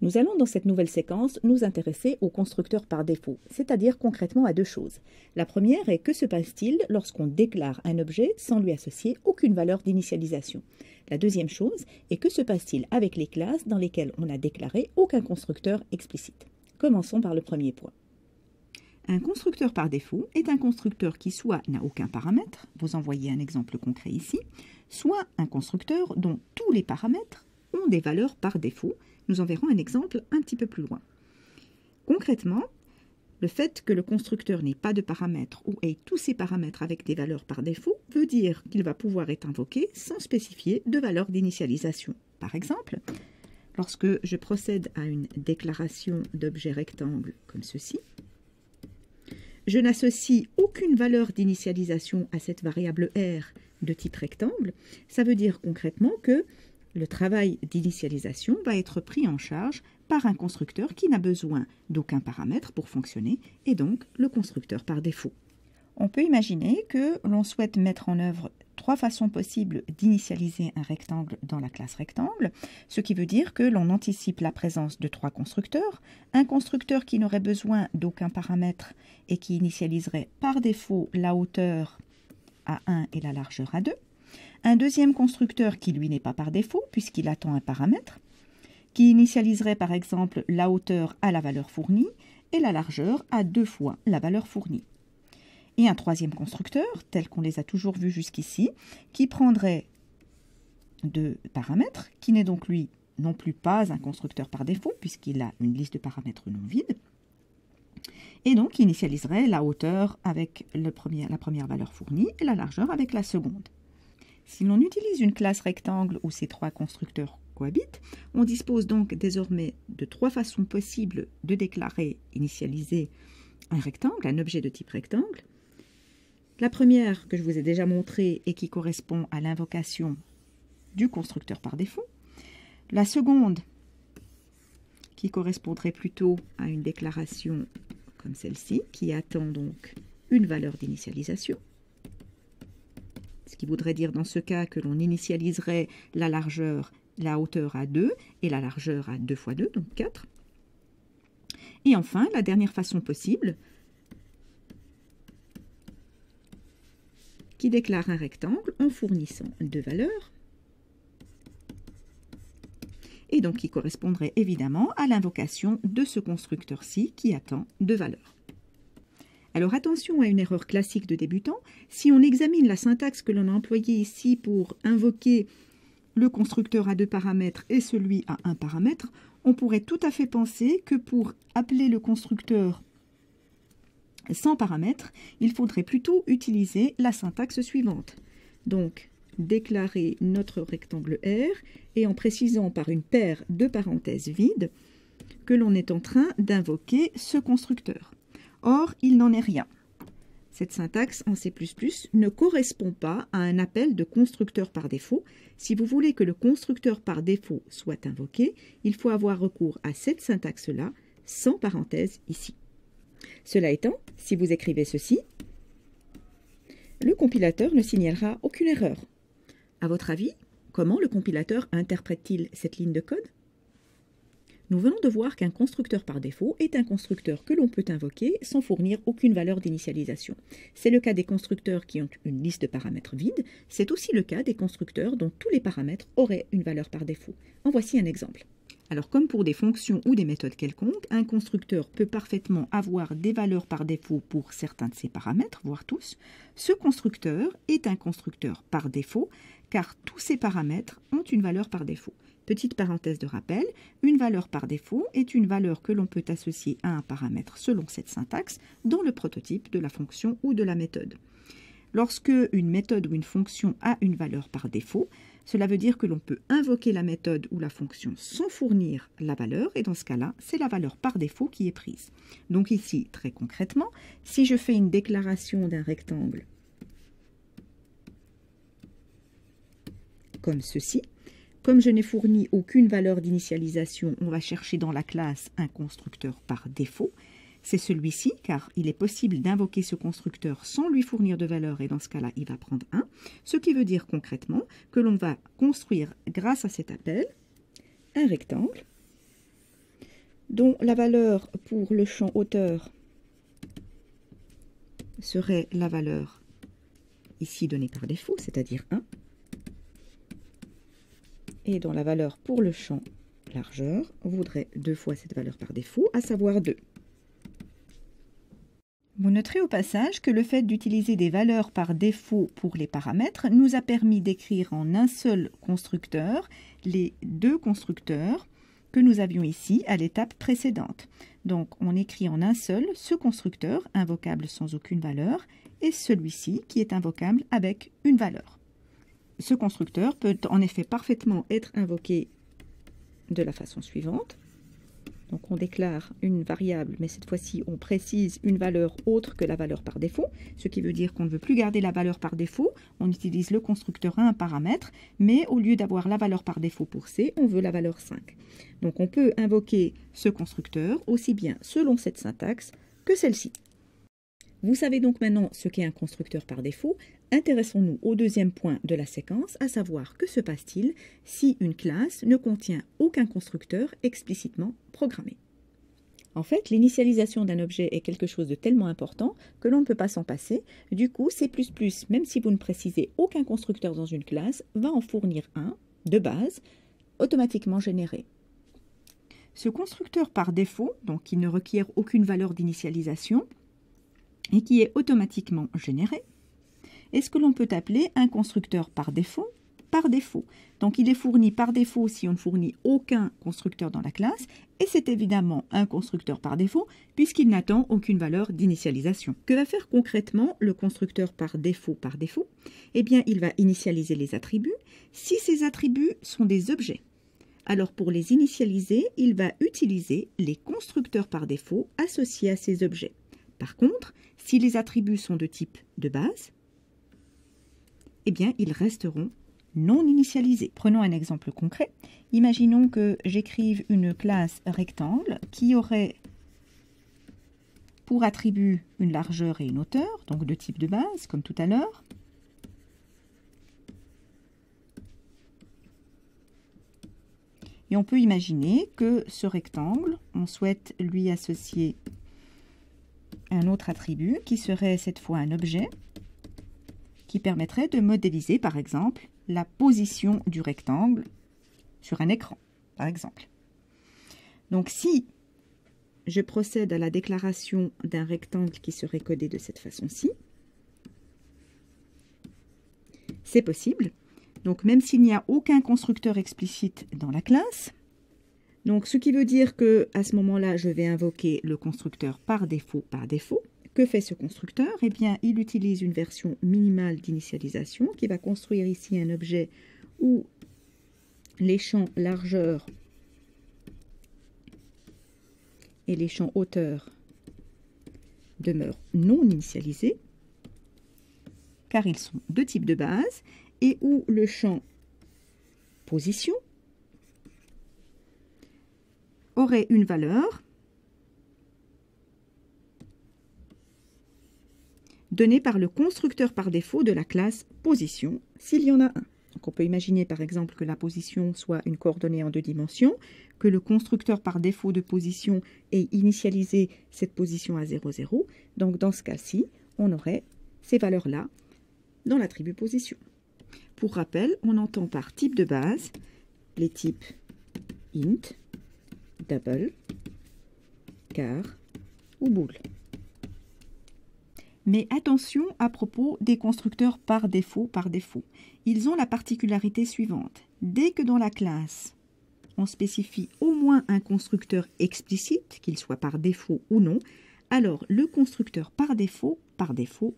Nous allons dans cette nouvelle séquence nous intéresser au constructeur par défaut, c'est-à-dire concrètement à deux choses. La première est que se passe-t-il lorsqu'on déclare un objet sans lui associer aucune valeur d'initialisation. La deuxième chose est que se passe-t-il avec les classes dans lesquelles on n'a déclaré aucun constructeur explicite. Commençons par le premier point. Un constructeur par défaut est un constructeur qui soit n'a aucun paramètre, vous en voyez un exemple concret ici, soit un constructeur dont tous les paramètres ont des valeurs par défaut. Nous en verrons un exemple un petit peu plus loin. Concrètement, le fait que le constructeur n'ait pas de paramètres ou ait tous ses paramètres avec des valeurs par défaut veut dire qu'il va pouvoir être invoqué sans spécifier de valeur d'initialisation. Par exemple, lorsque je procède à une déclaration d'objet rectangle comme ceci, je n'associe aucune valeur d'initialisation à cette variable R de type rectangle. Ça veut dire concrètement que le travail d'initialisation va être pris en charge par un constructeur qui n'a besoin d'aucun paramètre pour fonctionner, et donc le constructeur par défaut. On peut imaginer que l'on souhaite mettre en œuvre trois façons possibles d'initialiser un rectangle dans la classe rectangle, ce qui veut dire que l'on anticipe la présence de trois constructeurs, un constructeur qui n'aurait besoin d'aucun paramètre et qui initialiserait par défaut la hauteur à 1 et la largeur à 2, un deuxième constructeur qui lui n'est pas par défaut puisqu'il attend un paramètre, qui initialiserait par exemple la hauteur à la valeur fournie et la largeur à 2 fois la valeur fournie. Et un troisième constructeur, tel qu'on les a toujours vus jusqu'ici, qui prendrait deux paramètres, qui n'est donc lui non plus pas un constructeur par défaut puisqu'il a une liste de paramètres non vide, et donc initialiserait la hauteur avec la première valeur fournie et la largeur avec la seconde. Si l'on utilise une classe rectangle où ces trois constructeurs cohabitent, on dispose donc désormais de trois façons possibles de déclarer, initialiser un rectangle, un objet de type rectangle. La première que je vous ai déjà montrée et qui correspond à l'invocation du constructeur par défaut. La seconde qui correspondrait plutôt à une déclaration comme celle-ci, qui attend donc une valeur d'initialisation. Ce qui voudrait dire dans ce cas que l'on initialiserait la largeur, la hauteur à 2 et la largeur à 2 fois 2, donc 4. Et enfin, la dernière façon possible, qui déclare un rectangle en fournissant deux valeurs, et donc qui correspondrait évidemment à l'invocation de ce constructeur-ci qui attend deux valeurs. Alors attention à une erreur classique de débutant, si on examine la syntaxe que l'on a employée ici pour invoquer le constructeur à deux paramètres et celui à un paramètre, on pourrait tout à fait penser que pour appeler le constructeur sans paramètre, il faudrait plutôt utiliser la syntaxe suivante. Donc, déclarer notre rectangle R et en précisant par une paire de parenthèses vides que l'on est en train d'invoquer ce constructeur. Or, il n'en est rien. Cette syntaxe en C++ ne correspond pas à un appel de constructeur par défaut. Si vous voulez que le constructeur par défaut soit invoqué, il faut avoir recours à cette syntaxe-là, sans parenthèse ici. Cela étant, si vous écrivez ceci, le compilateur ne signalera aucune erreur. À votre avis, comment le compilateur interprète-t-il cette ligne de code ? Nous venons de voir qu'un constructeur par défaut est un constructeur que l'on peut invoquer sans fournir aucune valeur d'initialisation. C'est le cas des constructeurs qui ont une liste de paramètres vide. C'est aussi le cas des constructeurs dont tous les paramètres auraient une valeur par défaut. En voici un exemple. Alors, comme pour des fonctions ou des méthodes quelconques, un constructeur peut parfaitement avoir des valeurs par défaut pour certains de ses paramètres, voire tous. Ce constructeur est un constructeur par défaut, car tous ses paramètres ont une valeur par défaut. Petite parenthèse de rappel, une valeur par défaut est une valeur que l'on peut associer à un paramètre selon cette syntaxe dans le prototype de la fonction ou de la méthode. Lorsque une méthode ou une fonction a une valeur par défaut, cela veut dire que l'on peut invoquer la méthode ou la fonction sans fournir la valeur, et dans ce cas-là, c'est la valeur par défaut qui est prise. Donc ici, très concrètement, si je fais une déclaration d'un rectangle comme ceci, comme je n'ai fourni aucune valeur d'initialisation, on va chercher dans la classe un constructeur par défaut. C'est celui-ci, car il est possible d'invoquer ce constructeur sans lui fournir de valeur, et dans ce cas-là, il va prendre 1. Ce qui veut dire concrètement que l'on va construire, grâce à cet appel, un rectangle dont la valeur pour le champ hauteur serait la valeur ici donnée par défaut, c'est-à-dire 1, et dont la valeur pour le champ largeur voudrait 2 fois cette valeur par défaut, à savoir 2. Vous noterez au passage que le fait d'utiliser des valeurs par défaut pour les paramètres nous a permis d'écrire en un seul constructeur les 2 constructeurs que nous avions ici à l'étape précédente. Donc on écrit en un seul ce constructeur invocable sans aucune valeur et celui-ci qui est invocable avec une valeur. Ce constructeur peut en effet parfaitement être invoqué de la façon suivante. Donc on déclare une variable, mais cette fois-ci on précise une valeur autre que la valeur par défaut, ce qui veut dire qu'on ne veut plus garder la valeur par défaut, on utilise le constructeur à un paramètre, mais au lieu d'avoir la valeur par défaut pour C, on veut la valeur 5. Donc on peut invoquer ce constructeur aussi bien selon cette syntaxe que celle-ci. Vous savez donc maintenant ce qu'est un constructeur par défaut. Intéressons-nous au deuxième point de la séquence, à savoir que se passe-t-il si une classe ne contient aucun constructeur explicitement programmé. En fait, l'initialisation d'un objet est quelque chose de tellement important que l'on ne peut pas s'en passer. Du coup, C++, même si vous ne précisez aucun constructeur dans une classe, va en fournir un, de base, automatiquement généré. Ce constructeur par défaut, donc qui ne requiert aucune valeur d'initialisation, et qui est automatiquement généré, est ce que l'on peut appeler un constructeur par défaut. Donc il est fourni par défaut si on ne fournit aucun constructeur dans la classe, et c'est évidemment un constructeur par défaut puisqu'il n'attend aucune valeur d'initialisation. Que va faire concrètement le constructeur par défaut? Eh bien, il va initialiser les attributs si ces attributs sont des objets. Alors pour les initialiser, il va utiliser les constructeurs par défaut associés à ces objets. Par contre, si les attributs sont de type de base, eh bien, ils resteront non initialisés. Prenons un exemple concret. Imaginons que j'écrive une classe rectangle qui aurait pour attribut une largeur et une hauteur, donc de type de base, comme tout à l'heure. Et on peut imaginer que ce rectangle, on souhaite lui associer un autre attribut qui serait cette fois un objet qui permettrait de modéliser par exemple la position du rectangle sur un écran, par exemple. Donc si je procède à la déclaration d'un rectangle qui serait codé de cette façon-ci, c'est possible. Donc même s'il n'y a aucun constructeur explicite dans la classe, donc ce qui veut dire que à ce moment-là, je vais invoquer le constructeur par défaut. Que fait ce constructeur? Eh bien, il utilise une version minimale d'initialisation qui va construire ici un objet où les champs largeur et les champs hauteur demeurent non initialisés car ils sont de type de base et où le champ position aurait une valeur donnée par le constructeur par défaut de la classe position, s'il y en a un. Donc on peut imaginer par exemple que la position soit une coordonnée en 2 dimensions, que le constructeur par défaut de position ait initialisé cette position à 0, 0. Donc dans ce cas-ci, on aurait ces valeurs-là dans l'attribut position. Pour rappel, on entend par type de base les types int, double, char ou bool. Mais attention à propos des constructeurs par défaut. Ils ont la particularité suivante. Dès que dans la classe, on spécifie au moins un constructeur explicite, qu'il soit par défaut ou non, alors le constructeur par défaut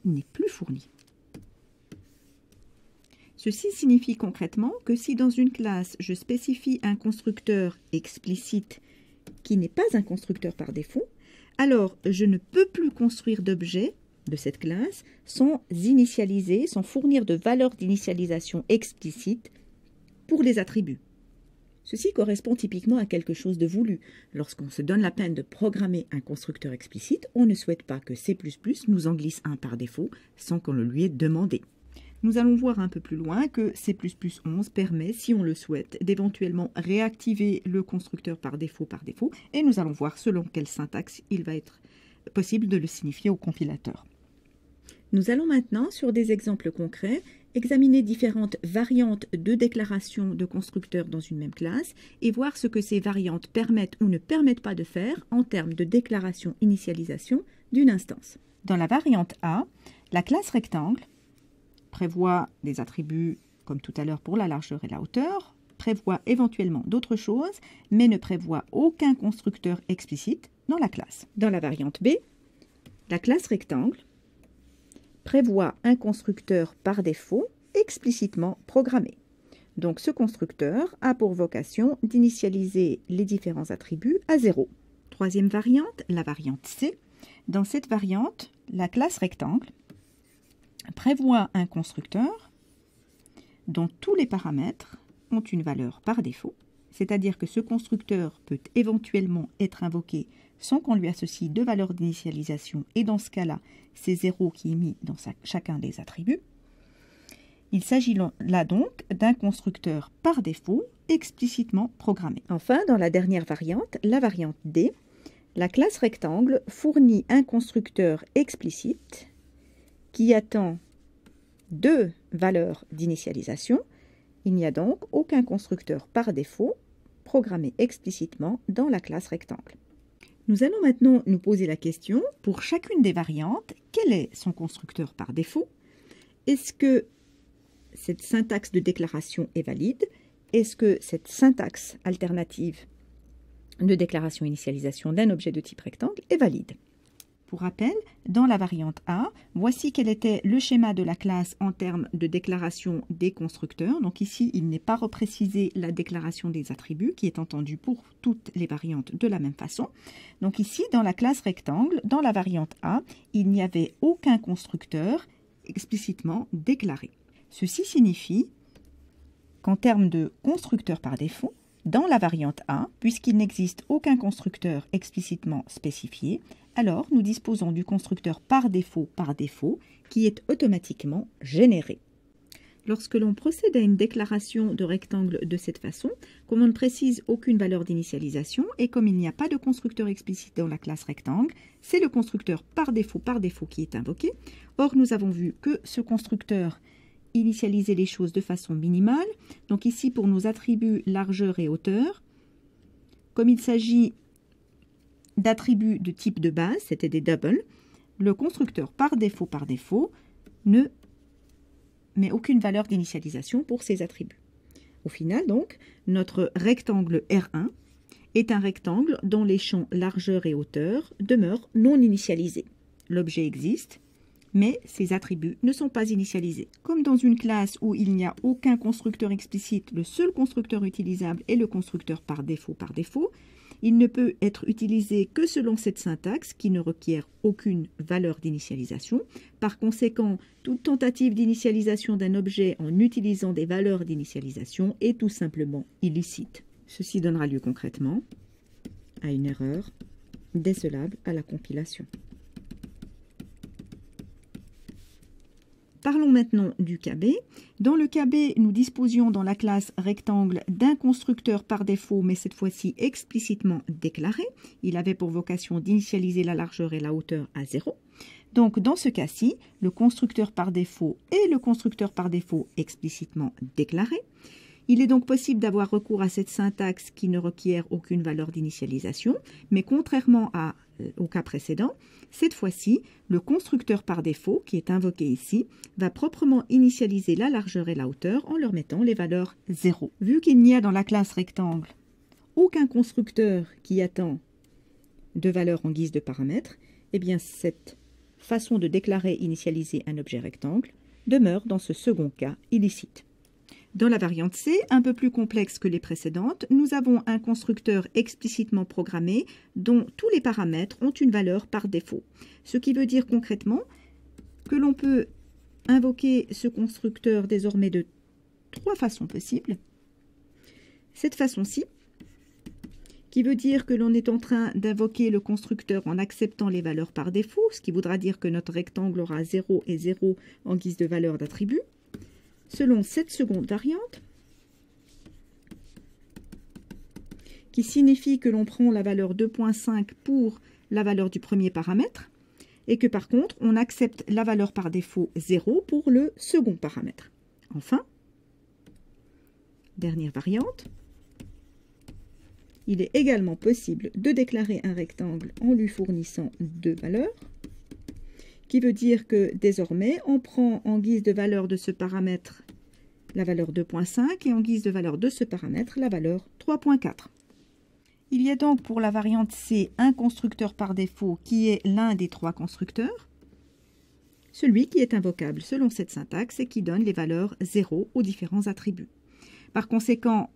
n'est plus fourni. Ceci signifie concrètement que si dans une classe, je spécifie un constructeur explicite qui n'est pas un constructeur par défaut, alors je ne peux plus construire d'objet de cette classe sans initialiser, sans fournir de valeur d'initialisation explicite pour les attributs. Ceci correspond typiquement à quelque chose de voulu. Lorsqu'on se donne la peine de programmer un constructeur explicite, on ne souhaite pas que C++ nous en glisse un par défaut sans qu'on le lui ait demandé. Nous allons voir un peu plus loin que C++11 permet, si on le souhaite, d'éventuellement réactiver le constructeur par défaut et nous allons voir selon quelle syntaxe il va être possible de le signifier au compilateur. Nous allons maintenant, sur des exemples concrets, examiner différentes variantes de déclaration de constructeurs dans une même classe et voir ce que ces variantes permettent ou ne permettent pas de faire en termes de déclaration-initialisation d'une instance. Dans la variante A, la classe rectangle prévoit des attributs comme tout à l'heure pour la largeur et la hauteur, prévoit éventuellement d'autres choses, mais ne prévoit aucun constructeur explicite dans la classe. Dans la variante B, la classe rectangle prévoit un constructeur par défaut explicitement programmé. Donc ce constructeur a pour vocation d'initialiser les différents attributs à 0. Troisième variante, la variante C. Dans cette variante, la classe rectangle prévoit un constructeur dont tous les paramètres ont une valeur par défaut, c'est-à-dire que ce constructeur peut éventuellement être invoqué sans qu'on lui associe de valeur d'initialisation, et dans ce cas-là, c'est 0 qui est mis dans chacun des attributs. Il s'agit là donc d'un constructeur par défaut explicitement programmé. Enfin, dans la dernière variante, la variante D, la classe rectangle fournit un constructeur explicite qui attend 2 valeurs d'initialisation. Il n'y a donc aucun constructeur par défaut programmé explicitement dans la classe rectangle. Nous allons maintenant nous poser la question, pour chacune des variantes, quel est son constructeur par défaut? Est-ce que cette syntaxe de déclaration est valide? Est-ce que cette syntaxe alternative de déclaration-initialisation d'un objet de type rectangle est valide? Pour rappel, dans la variante A, voici quel était le schéma de la classe en termes de déclaration des constructeurs. Donc ici, il n'est pas reprécisé la déclaration des attributs qui est entendue pour toutes les variantes de la même façon. Donc ici, dans la classe rectangle, dans la variante A, il n'y avait aucun constructeur explicitement déclaré. Ceci signifie qu'en termes de constructeur par défaut, dans la variante A, puisqu'il n'existe aucun constructeur explicitement spécifié, alors nous disposons du constructeur par défaut qui est automatiquement généré. Lorsque l'on procède à une déclaration de rectangle de cette façon, comme on ne précise aucune valeur d'initialisation et comme il n'y a pas de constructeur explicite dans la classe rectangle, c'est le constructeur par défaut qui est invoqué. Or, nous avons vu que ce constructeur initialiser les choses de façon minimale. Donc ici, pour nos attributs largeur et hauteur, comme il s'agit d'attributs de type de base, c'était des doubles, le constructeur par défaut ne met aucune valeur d'initialisation pour ces attributs. Au final, donc, notre rectangle R1 est un rectangle dont les champs largeur et hauteur demeurent non initialisés. L'objet existe, mais ces attributs ne sont pas initialisés. Comme dans une classe où il n'y a aucun constructeur explicite, le seul constructeur utilisable est le constructeur par défaut, il ne peut être utilisé que selon cette syntaxe qui ne requiert aucune valeur d'initialisation. Par conséquent, toute tentative d'initialisation d'un objet en utilisant des valeurs d'initialisation est tout simplement illicite. Ceci donnera lieu concrètement à une erreur décelable à la compilation. Parlons maintenant du KB. Dans le KB, nous disposions dans la classe rectangle d'un constructeur par défaut, mais cette fois-ci explicitement déclaré. Il avait pour vocation d'initialiser la largeur et la hauteur à 0. Donc dans ce cas-ci, le constructeur par défaut est le constructeur par défaut explicitement déclaré. Il est donc possible d'avoir recours à cette syntaxe qui ne requiert aucune valeur d'initialisation, mais contrairement au cas précédent, cette fois-ci, le constructeur par défaut, qui est invoqué ici, va proprement initialiser la largeur et la hauteur en leur mettant les valeurs 0. Vu qu'il n'y a dans la classe rectangle aucun constructeur qui attend de valeur en guise de paramètre, eh bien cette façon de déclarer initialiser un objet rectangle demeure dans ce second cas illicite. Dans la variante C, un peu plus complexe que les précédentes, nous avons un constructeur explicitement programmé dont tous les paramètres ont une valeur par défaut. Ce qui veut dire concrètement que l'on peut invoquer ce constructeur désormais de 3 façons possibles. Cette façon-ci, qui veut dire que l'on est en train d'invoquer le constructeur en acceptant les valeurs par défaut, ce qui voudra dire que notre rectangle aura 0 et 0 en guise de valeur d'attribut. selon cette seconde variante, qui signifie que l'on prend la valeur 2.5 pour la valeur du premier paramètre, et que par contre, on accepte la valeur par défaut 0 pour le second paramètre. Enfin, dernière variante, il est également possible de déclarer un rectangle en lui fournissant deux valeurs, qui veut dire que désormais, on prend en guise de valeur de ce paramètre la valeur 2.5 et en guise de valeur de ce paramètre la valeur 3.4. Il y a donc pour la variante C un constructeur par défaut qui est l'un des trois constructeurs, celui qui est invocable selon cette syntaxe et qui donne les valeurs 0 aux différents attributs. Par conséquent,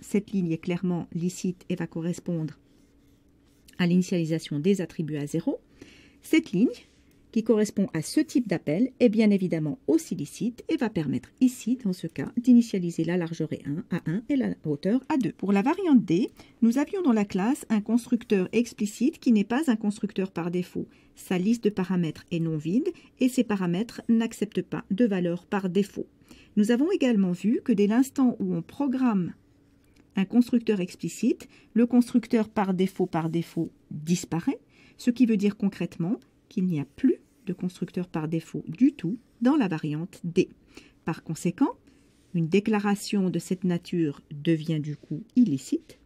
cette ligne est clairement licite et va correspondre à l'initialisation des attributs à 0. Cette ligne, qui correspond à ce type d'appel, est bien évidemment aussi licite et va permettre ici, dans ce cas, d'initialiser la largeur à 1 et la hauteur à 2. Pour la variante D, nous avions dans la classe un constructeur explicite qui n'est pas un constructeur par défaut. Sa liste de paramètres est non vide et ses paramètres n'acceptent pas de valeur par défaut. Nous avons également vu que dès l'instant où on programme un constructeur explicite, le constructeur par défaut disparaît, ce qui veut dire concrètement qu'il n'y a plus de constructeur par défaut du tout dans la variante D. Par conséquent, une déclaration de cette nature devient du coup illicite.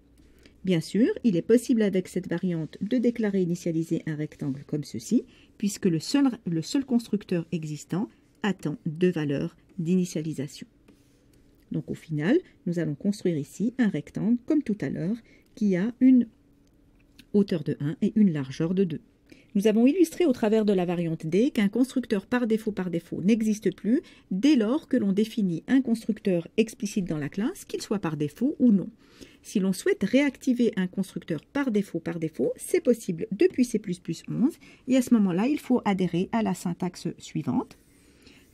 Bien sûr, il est possible avec cette variante de déclarer initialiser un rectangle comme ceci, puisque le seul constructeur existant attend deux valeurs d'initialisation. Donc au final, nous allons construire ici un rectangle comme tout à l'heure qui a une hauteur de 1 et une largeur de 2. Nous avons illustré au travers de la variante D qu'un constructeur par défaut n'existe plus dès lors que l'on définit un constructeur explicite dans la classe, qu'il soit par défaut ou non. Si l'on souhaite réactiver un constructeur par défaut, c'est possible depuis C++11 et à ce moment-là, il faut adhérer à la syntaxe suivante.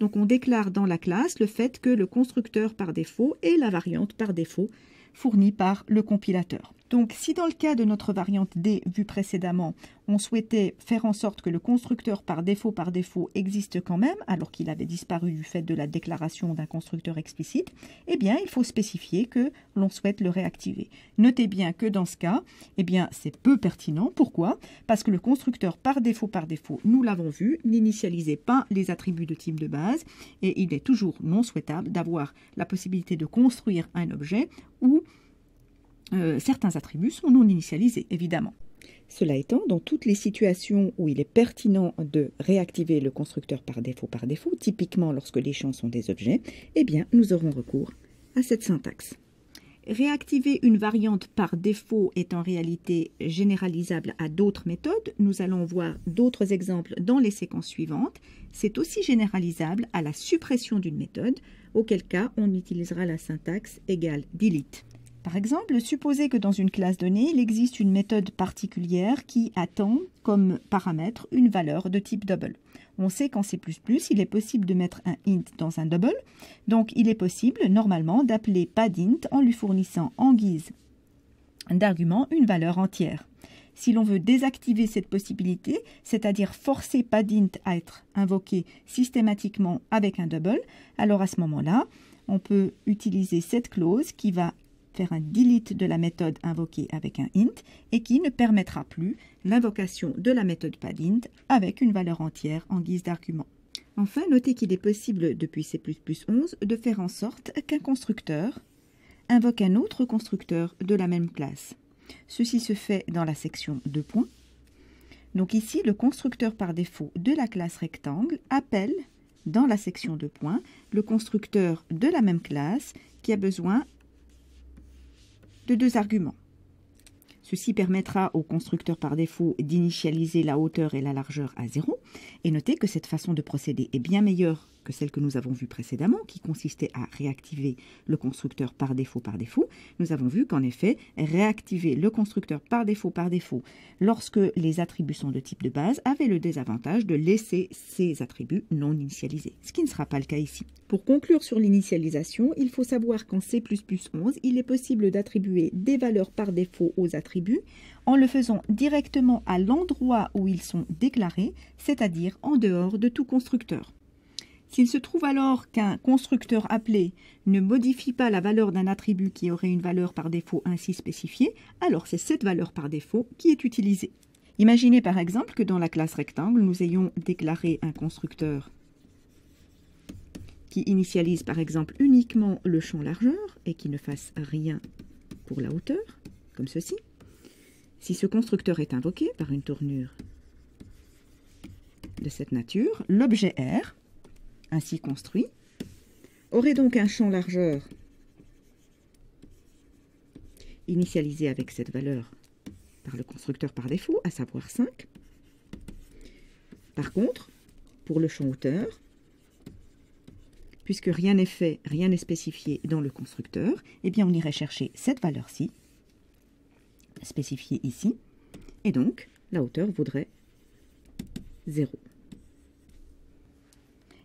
Donc on déclare dans la classe le fait que le constructeur par défaut est la variante par défaut fournie par le compilateur. Donc si dans le cas de notre variante D vue précédemment, on souhaitait faire en sorte que le constructeur par défaut existe quand même, alors qu'il avait disparu du fait de la déclaration d'un constructeur explicite, eh bien il faut spécifier que l'on souhaite le réactiver. Notez bien que dans ce cas, eh bien c'est peu pertinent. Pourquoi? Parce que le constructeur par défaut, nous l'avons vu, n'initialisait pas les attributs de type de base et il est toujours non souhaitable d'avoir la possibilité de construire un objet où certains attributs sont non initialisés, évidemment. Cela étant, dans toutes les situations où il est pertinent de réactiver le constructeur par défaut, typiquement lorsque les champs sont des objets, eh bien, nous aurons recours à cette syntaxe. Réactiver une variante par défaut est en réalité généralisable à d'autres méthodes. Nous allons voir d'autres exemples dans les séquences suivantes. C'est aussi généralisable à la suppression d'une méthode, auquel cas on utilisera la syntaxe égale delete. Par exemple, supposez que dans une classe donnée, il existe une méthode particulière qui attend comme paramètre une valeur de type double. On sait qu'en C++, il est possible de mettre un int dans un double, donc il est possible normalement d'appeler padInt en lui fournissant en guise d'argument une valeur entière. Si l'on veut désactiver cette possibilité, c'est-à-dire forcer padInt à être invoqué systématiquement avec un double, alors à ce moment-là, on peut utiliser cette clause qui va faire un delete de la méthode invoquée avec un int et qui ne permettra plus l'invocation de la méthode padInt avec une valeur entière en guise d'argument. Enfin, notez qu'il est possible depuis C++11 de faire en sorte qu'un constructeur invoque un autre constructeur de la même classe. Ceci se fait dans la section 2 points. Donc ici, le constructeur par défaut de la classe rectangle appelle dans la section 2 points le constructeur de la même classe qui a besoin de deux arguments. Ceci permettra au constructeur par défaut d'initialiser la hauteur et la largeur à 0. Et notez que cette façon de procéder est bien meilleure que celle que nous avons vue précédemment, qui consistait à réactiver le constructeur par défaut. Nous avons vu qu'en effet, réactiver le constructeur par défaut lorsque les attributs sont de type de base avait le désavantage de laisser ces attributs non initialisés, ce qui ne sera pas le cas ici. Pour conclure sur l'initialisation, il faut savoir qu'en C++11, il est possible d'attribuer des valeurs par défaut aux attributs en le faisant directement à l'endroit où ils sont déclarés, c'est-à-dire en dehors de tout constructeur. S'il se trouve alors qu'un constructeur appelé ne modifie pas la valeur d'un attribut qui aurait une valeur par défaut ainsi spécifiée, alors c'est cette valeur par défaut qui est utilisée. Imaginez par exemple que dans la classe rectangle, nous ayons déclaré un constructeur qui initialise par exemple uniquement le champ largeur et qui ne fasse rien pour la hauteur, comme ceci. Si ce constructeur est invoqué par une tournure de cette nature, l'objet R, ainsi construit, aurait donc un champ largeur initialisé avec cette valeur par le constructeur par défaut, à savoir 5. Par contre, pour le champ hauteur, puisque rien n'est fait, rien n'est spécifié dans le constructeur, eh bien on irait chercher cette valeur-ci, spécifiée ici, et donc la hauteur vaudrait 0.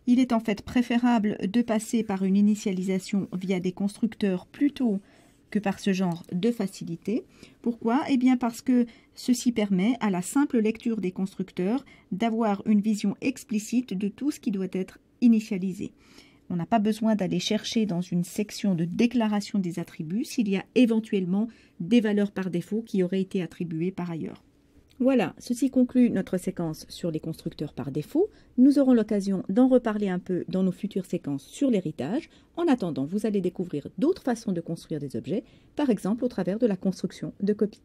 Il est en fait préférable de passer par une initialisation via des constructeurs plutôt que par ce genre de facilité. Pourquoi? Eh bien parce que ceci permet à la simple lecture des constructeurs d'avoir une vision explicite de tout ce qui doit être initialisé. On n'a pas besoin d'aller chercher dans une section de déclaration des attributs s'il y a éventuellement des valeurs par défaut qui auraient été attribuées par ailleurs. Voilà, ceci conclut notre séquence sur les constructeurs par défaut. Nous aurons l'occasion d'en reparler un peu dans nos futures séquences sur l'héritage. En attendant, vous allez découvrir d'autres façons de construire des objets, par exemple au travers de la construction de copies.